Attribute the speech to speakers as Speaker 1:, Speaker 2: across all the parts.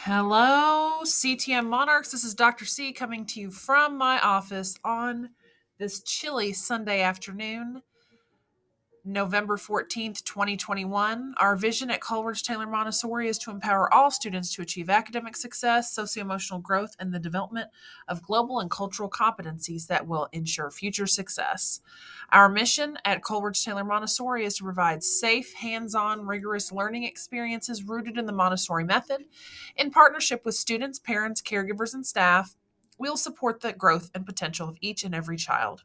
Speaker 1: Hello, CTM Monarchs. This is Dr. C coming to you from my office on this chilly Sunday afternoon, November 14th, 2021. Our vision at Coleridge Taylor Montessori is to empower all students to achieve academic success, socio-emotional growth, and the development of global and cultural competencies that will ensure future success. Our mission at Coleridge Taylor Montessori is to provide safe, hands-on, rigorous learning experiences rooted in the Montessori method. In partnership with students, parents, caregivers, and staff, we'll support the growth and potential of each and every child.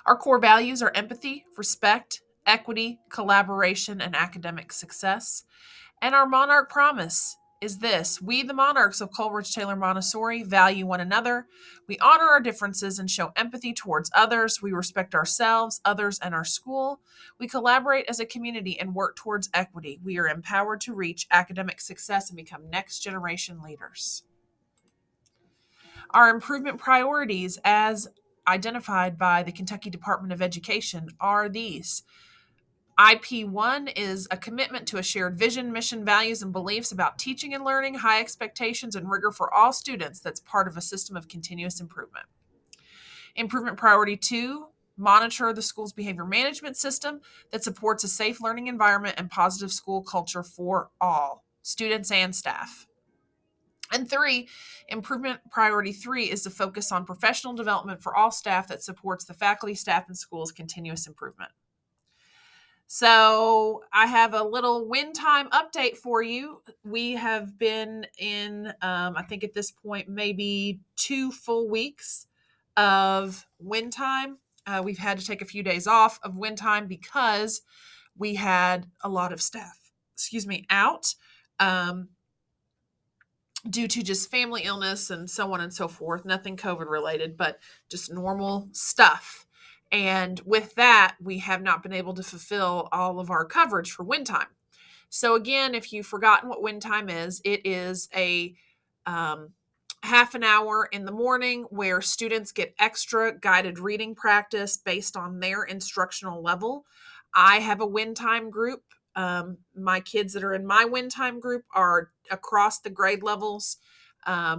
Speaker 1: Our core values are empathy, respect, equity, collaboration, and academic success. And our Monarch promise is this: we, the Monarchs of Coleridge Taylor Montessori, value one another. We honor our differences and show empathy towards others. We respect ourselves, others, and our school. We collaborate as a community and work towards equity. We are empowered to reach academic success and become next generation leaders. Our improvement priorities, as identified by the Kentucky Department of Education, are these. IP1 is a commitment to a shared vision, mission, values, and beliefs about teaching and learning, high expectations, and rigor for all students that's part of a system of continuous improvement. Improvement priority 2, monitor the school's behavior management system that supports a safe learning environment and positive school culture for all students and staff. And 3, improvement priority 3 is to focus on professional development for all staff that supports the faculty, staff, and schools' continuous improvement. So I have a little win time update for you. We have been in, I think at this point, maybe 2 full weeks of win time. We've had to take a few days off of win time because we had a lot of staff, out. Due to just family illness and so on and so forth, nothing COVID related, but just normal stuff. And with that, we have not been able to fulfill all of our coverage for win time. So again, if you've forgotten what win time is, it is a half an hour in the morning where students get extra guided reading practice based on their instructional level. I have a win time group. My kids that are in my win time group are across the grade levels.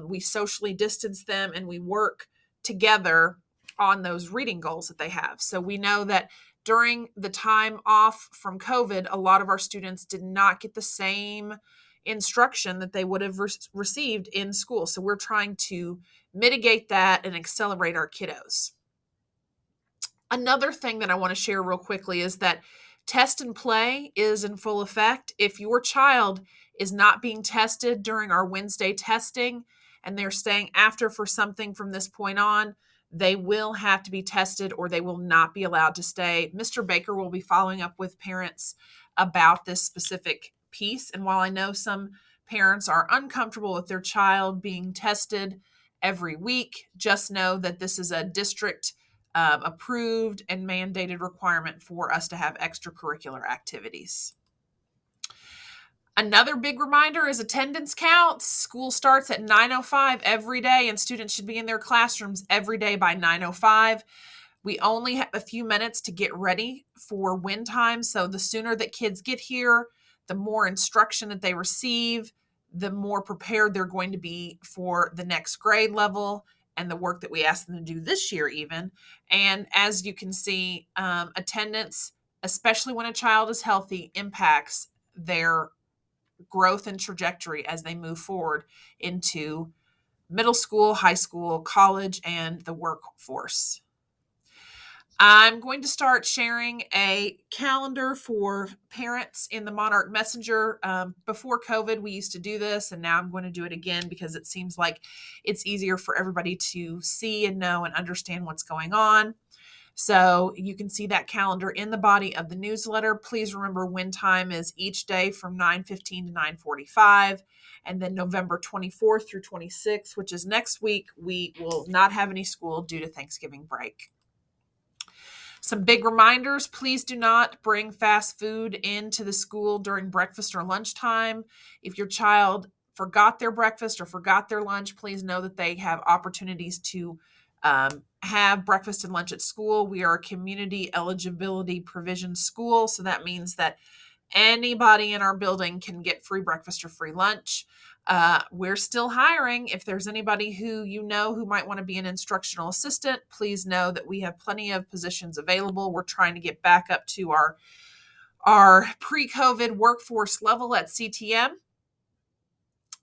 Speaker 1: We socially distance them and we work together on those reading goals that they have. So we know that during the time off from COVID, a lot of our students did not get the same instruction that they would have received in school. So we're trying to mitigate that and accelerate our kiddos. Another thing that I want to share real quickly is that test and play is in full effect. If your child is not being tested during our Wednesday testing and they're staying after for something from this point on, they will have to be tested or they will not be allowed to stay. Mr. Baker will be following up with parents about this specific piece. And while I know some parents are uncomfortable with their child being tested every week, just know that this is a district approved and mandated requirement for us to have extracurricular activities. Another big reminder is attendance counts. School starts at 9:05 every day, and students should be in their classrooms every day by 9:05. We only have a few minutes to get ready for win time, so the sooner that kids get here, the more instruction that they receive, the more prepared they're going to be for the next grade level and the work that we asked them to do this year even. And as you can see, attendance, especially when a child is healthy, impacts their growth and trajectory as they move forward into middle school, high school, college, and the workforce. I'm going to start sharing a calendar for parents in the Monarch Messenger. Before COVID, we used to do this, and now I'm going to do it again because it seems like it's easier for everybody to see and know and understand what's going on. So you can see that calendar in the body of the newsletter. Please remember win time is each day from 9:15 to 9:45. And then November 24th through 26th, which is next week, we will not have any school due to Thanksgiving break. Some big reminders: please do not bring fast food into the school during breakfast or lunchtime. If your child forgot their breakfast or forgot their lunch, please know that they have opportunities to have breakfast and lunch at school. We are a community eligibility provision school, so that means that anybody in our building can get free breakfast or free lunch. We're still hiring. If there's anybody who you know who might want to be an instructional assistant, please know that we have plenty of positions available. We're trying to get back up to our pre-COVID workforce level at CTM.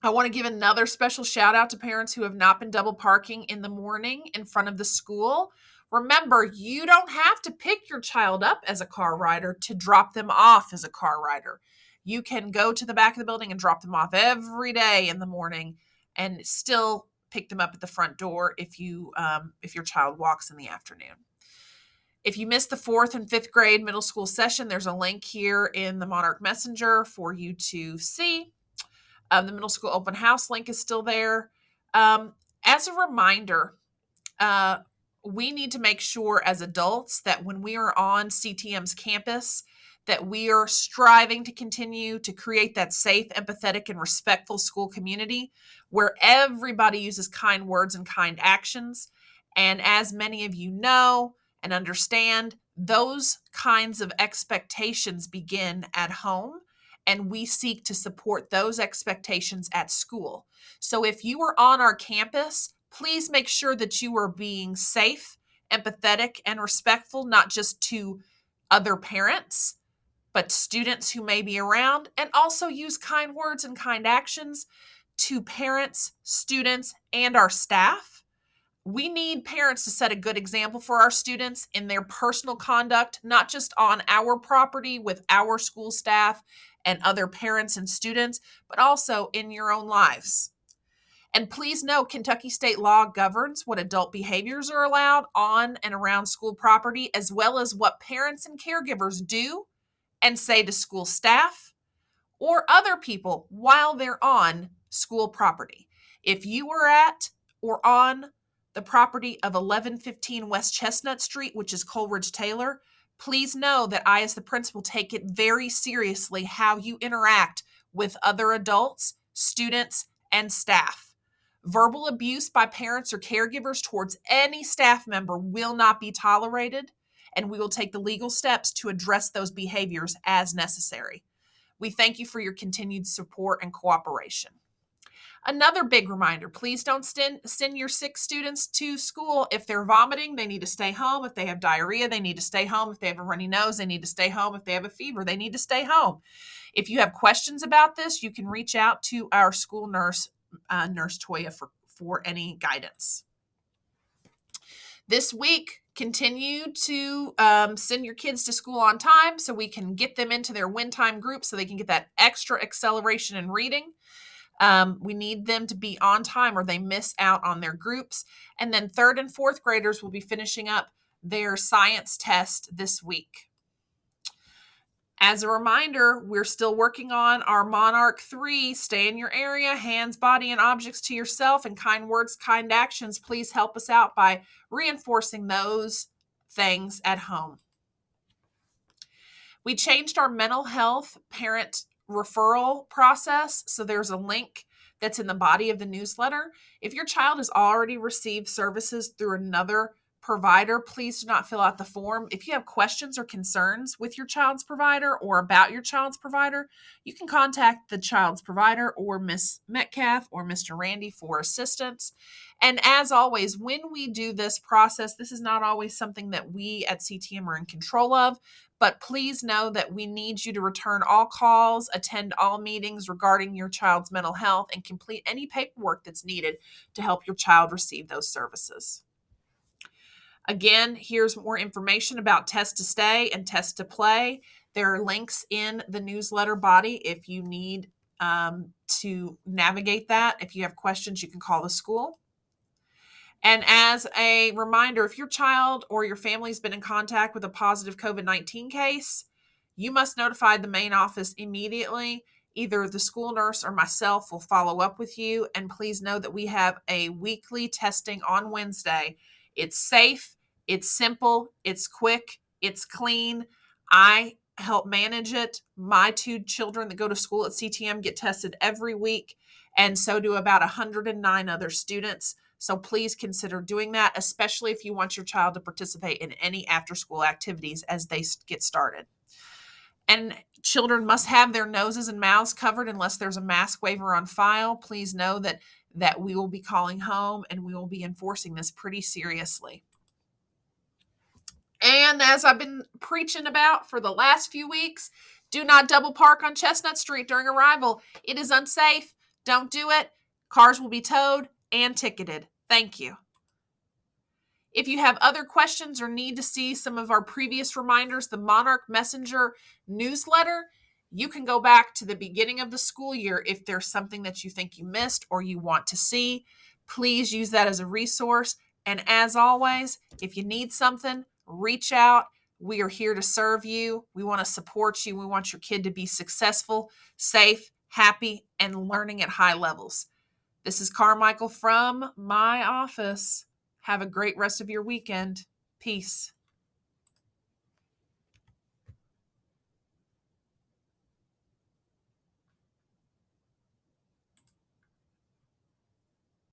Speaker 1: I want to give another special shout out to parents who have not been double parking in the morning in front of the school. Remember, you don't have to pick your child up as a car rider to drop them off as a car rider. You can go to the back of the building and drop them off every day in the morning and still pick them up at the front door if your child walks in the afternoon. If you missed the 4th and 5th grade middle school session, there's a link here in the Monarch Messenger for you to see. The middle school open house link is still there. As a reminder, we need to make sure as adults that when we are on CTM's campus, that we are striving to continue to create that safe, empathetic, and respectful school community where everybody uses kind words and kind actions. And as many of you know and understand, those kinds of expectations begin at home, and we seek to support those expectations at school. So if you are on our campus, please make sure that you are being safe, empathetic, and respectful, not just to other parents, but students who may be around, and also use kind words and kind actions to parents, students, and our staff. We need parents to set a good example for our students in their personal conduct, not just on our property with our school staff and other parents and students, but also in your own lives. And please know, Kentucky state law governs what adult behaviors are allowed on and around school property, as well as what parents and caregivers do and say to school staff or other people while they're on school property. If you are at or on the property of 1115 West Chestnut Street, which is Coleridge Taylor, please know that I, as the principal, take it very seriously how you interact with other adults, students, and staff. Verbal abuse by parents or caregivers towards any staff member will not be tolerated, and we will take the legal steps to address those behaviors as necessary. We thank you for your continued support and cooperation. Another big reminder, please don't send your sick students to school. If they're vomiting, they need to stay home. If they have diarrhea, they need to stay home. If they have a runny nose, they need to stay home. If they have a fever, they need to stay home. If you have questions about this, you can reach out to our school nurse, Nurse Toya, for any guidance. This week, continue to send your kids to school on time so we can get them into their win time group so they can get that extra acceleration in reading. We need them to be on time or they miss out on their groups. And then 3rd and 4th graders will be finishing up their science test this week. As a reminder, we're still working on our Monarch 3, stay in your area, hands, body, and objects to yourself, and kind words, kind actions. Please help us out by reinforcing those things at home. We changed our mental health parent referral process, so there's a link that's in the body of the newsletter. If your child has already received services through another provider, please do not fill out the form. If you have questions or concerns with your child's provider or about your child's provider, you can contact the child's provider or Miss Metcalf or Mr. Randy for assistance. And as always, when we do this process, this is not always something that we at CTM are in control of, but please know that we need you to return all calls, attend all meetings regarding your child's mental health, and complete any paperwork that's needed to help your child receive those services. Again, here's more information about Test to Stay and Test to Play. There are links in the newsletter body if you need to navigate that. If you have questions, you can call the school. And as a reminder, if your child or your family's been in contact with a positive COVID-19 case, you must notify the main office immediately. Either the school nurse or myself will follow up with you. And please know that we have a weekly testing on Wednesday. It's safe, it's simple, it's quick, it's clean. I help manage it. My 2 children that go to school at CTM get tested every week, and so do about 109 other students. So please consider doing that, especially if you want your child to participate in any after-school activities as they get started. And children must have their noses and mouths covered unless there's a mask waiver on file. Please know that we will be calling home and we will be enforcing this pretty seriously. And as I've been preaching about for the last few weeks, do not double park on Chestnut Street during arrival. It is unsafe. Don't do it. Cars will be towed and ticketed. Thank you. If you have other questions or need to see some of our previous reminders, the Monarch Messenger newsletter, you can go back to the beginning of the school year if there's something that you think you missed or you want to see. Please use that as a resource. And as always, if you need something, reach out. We are here to serve you. We want to support you. We want your kid to be successful, safe, happy, and learning at high levels. This is Carmichael from my office. Have a great rest of your weekend. Peace.